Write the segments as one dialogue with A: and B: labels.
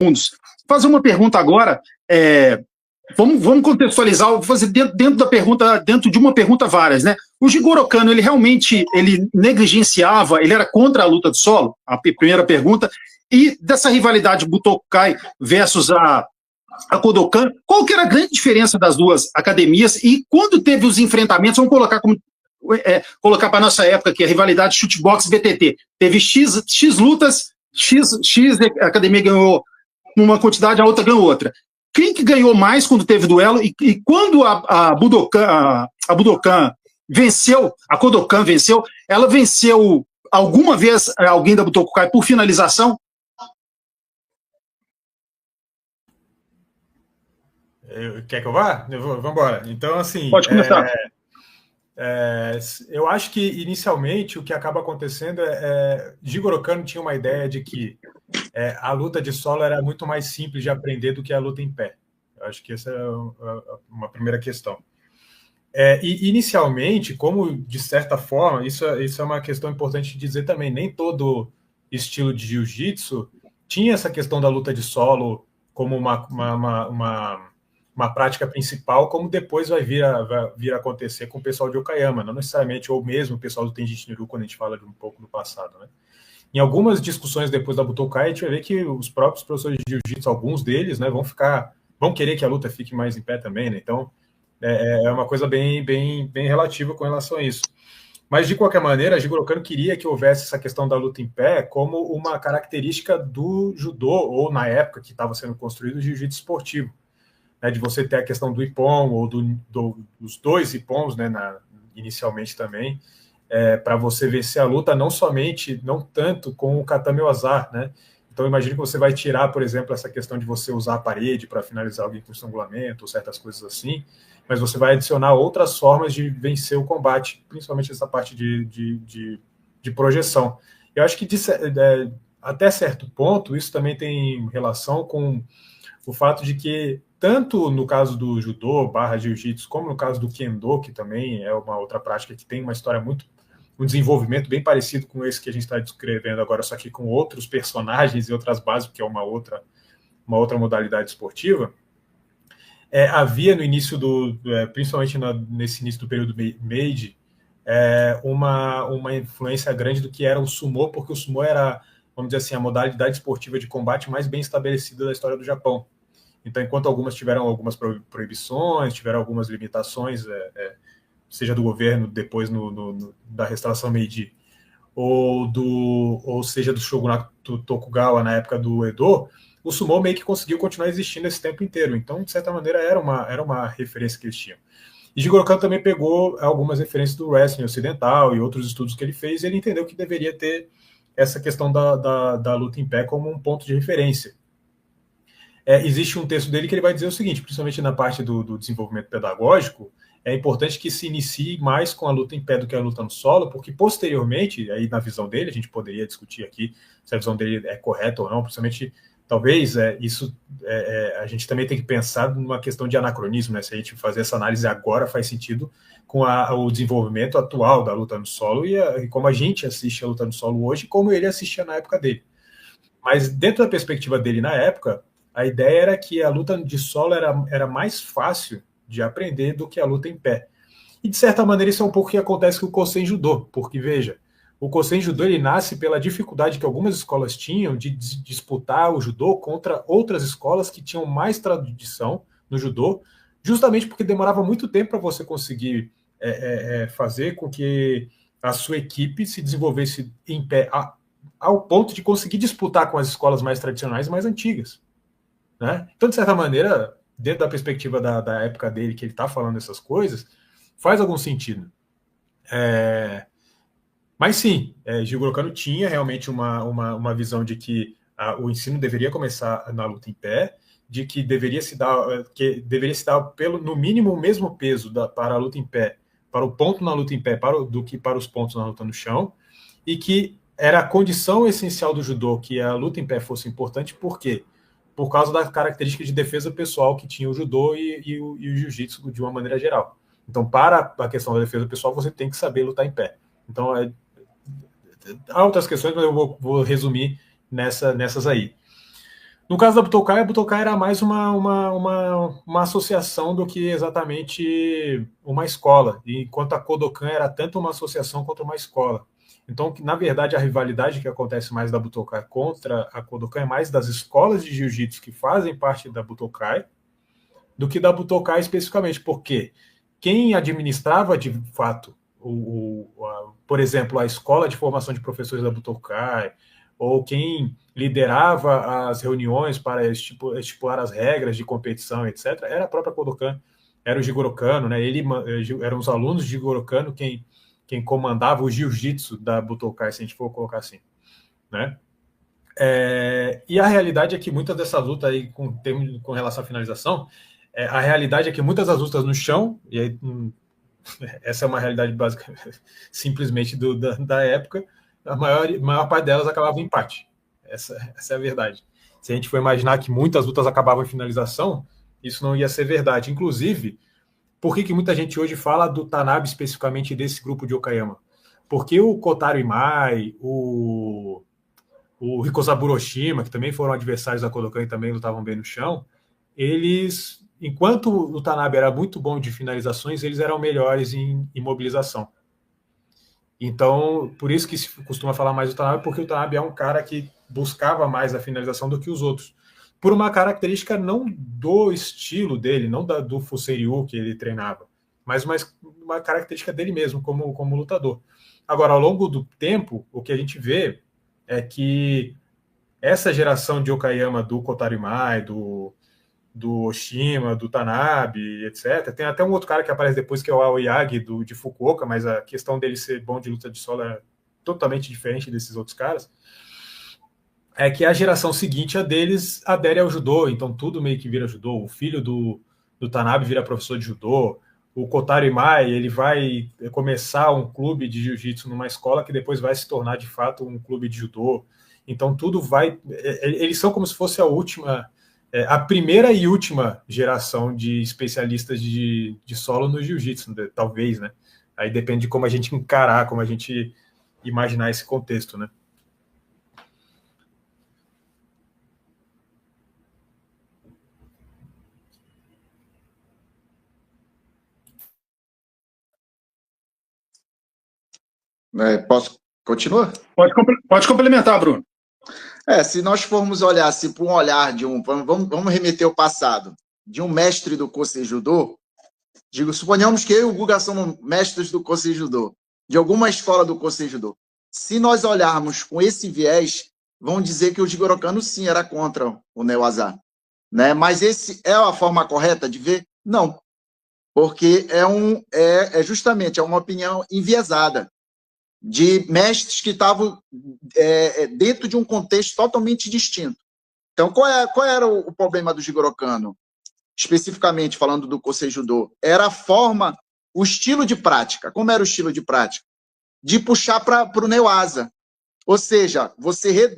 A: segundos. Vou fazer uma pergunta agora. Vamos contextualizar, vou fazer dentro da pergunta, dentro de uma pergunta várias, né? O Jigoro Kano, ele realmente negligenciava, ele era contra a luta de solo? A primeira pergunta. E dessa rivalidade Butokai versus a Kodokan, qual que era a grande diferença das duas academias? E quando teve os enfrentamentos, vamos colocar para a nossa época aqui, a rivalidade chutebox BTT. Teve X lutas, X academia ganhou uma quantidade, a outra ganhou outra. Quem que ganhou mais quando teve duelo? E quando a Budokan venceu, a Kodokan venceu, ela venceu alguma vez alguém da Butokai por finalização?
B: Quer que eu vá? Vamos embora. Então, assim...
A: Pode começar.
B: Eu acho que, inicialmente, o que acaba acontecendo Jigoro Kano tinha uma ideia de que a luta de solo era muito mais simples de aprender do que a luta em pé. Eu acho que essa é uma primeira questão. E, inicialmente, como, de certa forma, isso é uma questão importante de dizer também, nem todo estilo de jiu-jitsu tinha essa questão da luta de solo como uma prática principal, como depois vai vir a acontecer com o pessoal de Okayama, não necessariamente, ou mesmo o pessoal do Tenjin Ryu, quando a gente fala de um pouco do passado, né? Em algumas discussões depois da Butokai, a gente vai ver que os próprios professores de jiu-jitsu, alguns deles, né, vão querer que a luta fique mais em pé também, né? Então, é uma coisa bem relativa com relação a isso. Mas, de qualquer maneira, a Jigoro Kano queria que houvesse essa questão da luta em pé como uma característica do judô, ou na época que estava sendo construído o jiu-jitsu esportivo, né, de você ter a questão do ippon, ou dos dois ippons, né, inicialmente também, para você vencer a luta, não tanto com o Katame Waza, né? Então, imagine que você vai tirar, por exemplo, essa questão de você usar a parede para finalizar alguém com estrangulamento, ou certas coisas assim, mas você vai adicionar outras formas de vencer o combate, principalmente essa parte de projeção. Eu acho que, até certo ponto, isso também tem relação com o fato de que, tanto no caso do judô / jiu-jitsu, como no caso do kendo, que também é uma outra prática que tem uma história um desenvolvimento bem parecido com esse que a gente está descrevendo agora, só que com outros personagens e outras bases, que é uma outra modalidade esportiva, havia no início principalmente nesse início do período Meiji, uma influência grande do que era o sumo, porque o sumo era, vamos dizer assim, a modalidade esportiva de combate mais bem estabelecida da história do Japão. Então, enquanto algumas tiveram algumas proibições, tiveram algumas limitações, seja do governo depois da restauração Meiji, ou seja do shogunato Tokugawa na época do Edo, o sumo meio que conseguiu continuar existindo esse tempo inteiro. Então, de certa maneira, era uma referência que eles tinham. E Jigoro Kano também pegou algumas referências do wrestling ocidental e outros estudos que ele fez, e ele entendeu que deveria ter essa questão da luta em pé como um ponto de referência. Existe um texto dele que ele vai dizer o seguinte, principalmente na parte do desenvolvimento pedagógico, é importante que se inicie mais com a luta em pé do que a luta no solo, porque posteriormente, aí na visão dele, a gente poderia discutir aqui se a visão dele é correta ou não, principalmente, talvez, a gente também tem que pensar numa questão de anacronismo, né? Se a gente fazer essa análise agora faz sentido com o desenvolvimento atual da luta no solo e como a gente assiste a luta no solo hoje, como ele assistia na época dele. Mas dentro da perspectiva dele na época, a ideia era que a luta de solo era mais fácil de aprender do que a luta em pé. E, de certa maneira, isso é um pouco o que acontece com o Kosen Judô, porque, veja, o Kosen Judô ele nasce pela dificuldade que algumas escolas tinham de disputar o judô contra outras escolas que tinham mais tradição no judô, justamente porque demorava muito tempo para você conseguir fazer com que a sua equipe se desenvolvesse em pé ao ponto de conseguir disputar com as escolas mais tradicionais e mais antigas, né? Então, de certa maneira, dentro da perspectiva da época dele, que ele está falando essas coisas, faz algum sentido. Mas sim, Jigoro Kano tinha realmente uma visão de que o ensino deveria começar na luta em pé, de que deveria se dar no mínimo o mesmo peso para a luta em pé, para o ponto na luta em pé, do que para os pontos na luta no chão, e que era a condição essencial do judô que a luta em pé fosse importante, por quê? Por causa da característica de defesa pessoal que tinha o judô e o jiu-jitsu de uma maneira geral. Então, para a questão da defesa pessoal, você tem que saber lutar em pé. Então, há outras questões, mas eu vou resumir nessas aí. No caso da Butokai, a Butokai era mais uma associação do que exatamente uma escola, enquanto a Kodokan era tanto uma associação quanto uma escola. Então, na verdade, a rivalidade que acontece mais da Butokai contra a Kodokan é mais das escolas de jiu-jitsu que fazem parte da Butokai do que da Butokai especificamente, porque quem administrava de fato, por exemplo, a escola de formação de professores da Butokai, ou quem liderava as reuniões para estipular as regras de competição, etc., era a própria Kodokan, era o Jigoro Kano, né? Eram os alunos de Jigoro Kano quem comandava o jiu-jitsu da Butokai, se a gente for colocar assim, né? E a realidade é que muitas dessas lutas aí, com relação à finalização, a realidade é que muitas das lutas no chão, e aí, essa é uma realidade básica simplesmente da época, a maior parte delas acabava em empate. Essa é a verdade. Se a gente for imaginar que muitas lutas acabavam em finalização, isso não ia ser verdade. Inclusive, por que muita gente hoje fala do Tanabe especificamente desse grupo de Okayama? Porque o Kotaro Imai, o Rikosaburo Oshima, que também foram adversários da Kodokan e também lutavam bem no chão, eles, enquanto o Tanabe era muito bom de finalizações, eles eram melhores em imobilização. Então, por isso que se costuma falar mais do Tanabe, porque o Tanabe é um cara que buscava mais a finalização do que os outros. Por uma característica não do estilo dele, não do Fuseiryu que ele treinava, mas uma característica dele mesmo, como lutador. Agora, ao longo do tempo, o que a gente vê é que essa geração de Okayama, do Kotaro Imai, do Oshima, do Tanabe, etc. Tem até um outro cara que aparece depois, que é o Aoyagi, de Fukuoka, mas a questão dele ser bom de luta de solo é totalmente diferente desses outros caras. É que a geração seguinte a deles adere ao judô, então tudo meio que vira judô. O filho do Tanabe vira professor de judô. O Kotaro Imai, ele vai começar um clube de jiu-jitsu numa escola que depois vai se tornar, de fato, um clube de judô. Então tudo vai... Eles são como se fosse a primeira e última geração de especialistas de solo no jiu-jitsu, talvez, né? Aí depende de como a gente encarar, como a gente imaginar esse contexto, né?
C: Posso continuar?
A: Pode complementar, Bruno.
C: Se nós formos olhar assim, por um olhar de vamos remeter ao passado, de um mestre do Kosei Judô, suponhamos que eu e o Guga somos mestres do Kosei Judô, de alguma escola do Kosei Judô. Se nós olharmos com esse viés, vão dizer que o Jigoro Kano sim era contra o Newaza, né? Mas esse é a forma correta de ver? Não, porque justamente uma opinião enviesada de mestres que estavam dentro de um contexto totalmente distinto. Então, qual era o problema do Jigoro Kano? Especificamente falando do Kosei Judô, era a forma, o estilo de prática. Como era o estilo de prática? De puxar para o Newaza. Ou seja, você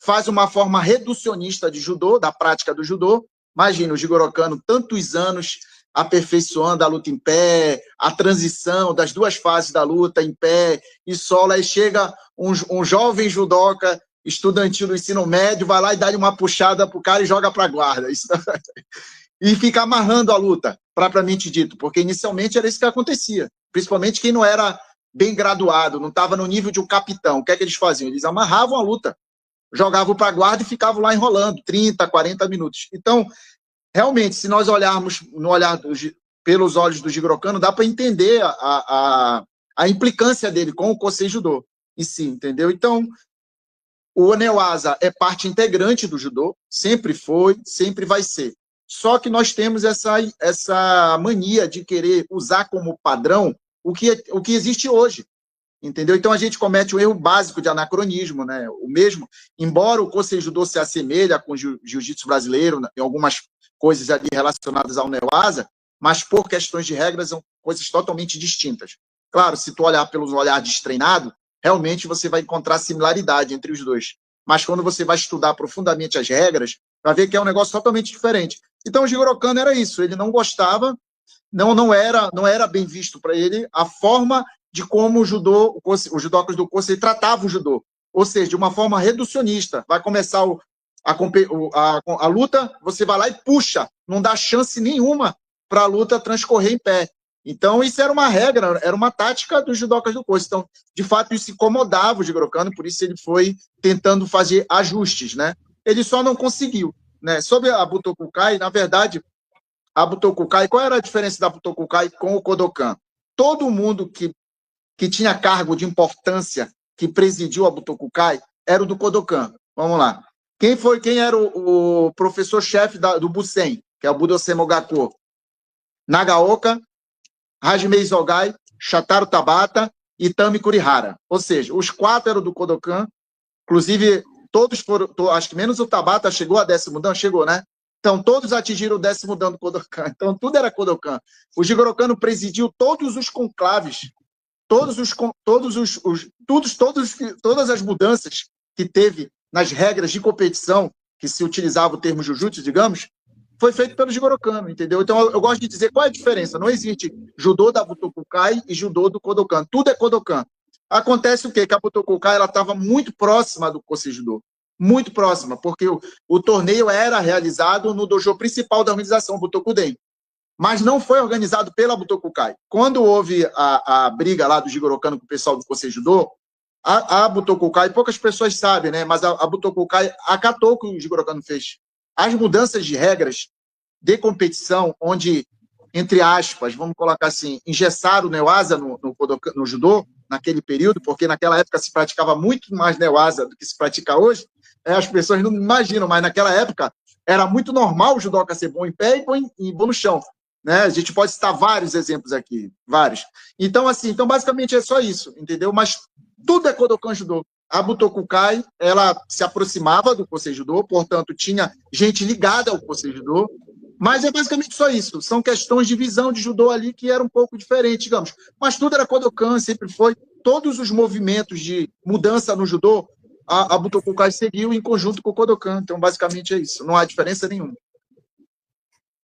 C: faz uma forma reducionista de judô, da prática do judô. Imagina o Jigoro Kano, tantos anos aperfeiçoando a luta em pé, a transição das duas fases da luta em pé e solo. Aí chega um jovem judoca estudantil do ensino médio, vai lá e dá uma puxada pro cara e joga para a guarda. Isso... e fica amarrando a luta, propriamente dito, porque inicialmente era isso que acontecia, principalmente quem não era bem graduado, não estava no nível de um capitão. O que é que eles faziam? Eles amarravam a luta, jogavam para a guarda e ficavam lá enrolando 30, 40 minutos. Então, realmente, se nós olharmos pelos olhos do Jigoro Kano, dá para entender a implicância dele com o Kosei Judô em si, entendeu? Então, o Newaza é parte integrante do judô, sempre foi, sempre vai ser. Só que nós temos essa mania de querer usar como padrão o que existe hoje, entendeu? Então a gente comete um erro básico de anacronismo, né? O mesmo, embora o Kosei Judô se assemelha com o jiu-jitsu brasileiro em algumas coisas ali relacionadas ao Newaza, mas por questões de regras são coisas totalmente distintas. Claro, se tu olhar pelos olhar destreinado, realmente você vai encontrar similaridade entre os dois. Mas quando você vai estudar profundamente as regras, vai ver que é um negócio totalmente diferente. Então o Jigoro Kano era isso, ele não gostava, não era bem visto para ele a forma de como os judocas do Kosei tratavam o judô, ou seja, de uma forma reducionista. Vai começar a luta, você vai lá e puxa, não dá chance nenhuma para a luta transcorrer em pé. Então, isso era uma regra, era uma tática dos judocas do Coce. Então, de fato, isso incomodava o Jigoro Kano, por isso ele foi tentando fazer ajustes, né? Ele só não conseguiu, né? Sobre a Butokukai, na verdade, a Butokukai, qual era a diferença da Butokukai com o Kodokan? Todo mundo que tinha cargo de importância que presidiu a Butokukai era o do Kodokan. Vamos lá. Quem era o professor-chefe do Busen, que é o Budosei Mogako? Nagaoka, Hajime Isogai, Shataru Tabata e Tami Kurihara. Ou seja, os 4 eram do Kodokan, inclusive todos foram, acho que menos o Tabata chegou a 10º dan, chegou, né? Então, todos atingiram o 10º dan do Kodokan. Então, tudo era Kodokan. O Jigoro Kano presidiu todos os conclaves, todas as mudanças que teve nas regras de competição, que se utilizava o termo Jujutsu, digamos, foi feito pelo Jigoro Kano, entendeu? Então, eu gosto de dizer qual é a diferença. Não existe judô da Butokukai e judô do Kodokan. Tudo é Kodokan. Acontece o quê? Que a Butokukai estava muito próxima do Kosei Judô. Muito próxima, porque o torneio era realizado no dojo principal da organização, o Butokuden. Mas não foi organizado pela Butokukai. Quando houve a briga lá do Jigoro Kano com o pessoal do Kosei Judô, a Butokukai, poucas pessoas sabem, né? Mas a Butokukai acatou o que o Jigoro Kano fez. As mudanças de regras de competição, onde, entre aspas, vamos colocar assim, engessaram o Newaza no judô, naquele período, porque naquela época se praticava muito mais Newaza do que se pratica hoje, as pessoas não imaginam, mas naquela época era muito normal o judoca ser bom em pé e bom no chão. Né? A gente pode citar vários exemplos aqui, vários. Então, assim, basicamente é só isso, entendeu? Mas tudo é Kodokan Judô. A Butokukai, ela se aproximava do Kosei Judô, portanto, tinha gente ligada ao Kosei Judô, mas é basicamente só isso. São questões de visão de judô ali que era um pouco diferente, digamos. Mas tudo era Kodokan, sempre foi. Todos os movimentos de mudança no judô, a Butokukai seguiu em conjunto com o Kodokan. Então, basicamente é isso. Não há diferença nenhuma.